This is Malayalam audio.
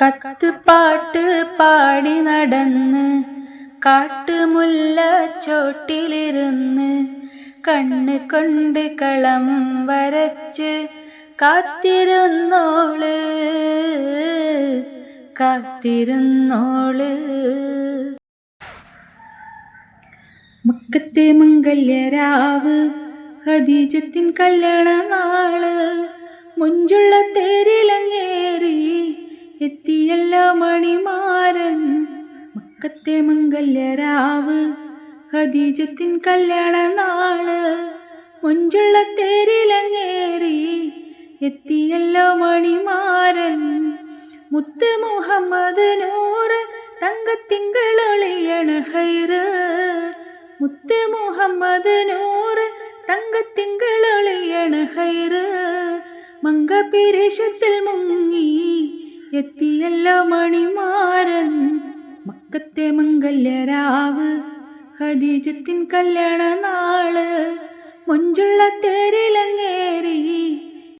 കത്തുപാട്ട് പാടി നടന്ന് കാട്ടുമുല്ല ചോട്ടിലിരുന്ന് കണ്ണ് കൊണ്ട് കളം വരച്ച് കാത്തിരുന്നോള് കാത്തിരുന്നോള്. മക്കത്തെ മംഗല്യരാവ് ഖദീജത്തിൻ കല്യാണ നാള്. മുഞ്ചുള്ള തേരിലങ്ങേറി എത്തിയല്ലോ മണിമാരൻ. മക്കത്തെ മംഗല്യരാവ് ഖദീജത്തിൻ കല്യാണ നാള്. മുഞ്ചുള്ള തേരിലങ്ങേറി എത്തിയല്ലോ മണിമാരൻ. മുത്ത് മുഹമ്മദ് നൂറ് തങ്കത്തിങ്കളൊളിയണ ഹൈറ്. മുത്ത് മുഹമ്മദ് നൂറ് തങ്കത്തിങ്കളൊളിയണ ഹൈറ്. മംഗപീരേശത്തിൽ മുങ്ങി എത്തിയല്ലോ മണിമാരൻ. മക്കത്തെ മംഗല്യരാവ് ഖദീജത്തിൻ കല്യാണ നാള്. മുഞ്ചുള്ള തേര്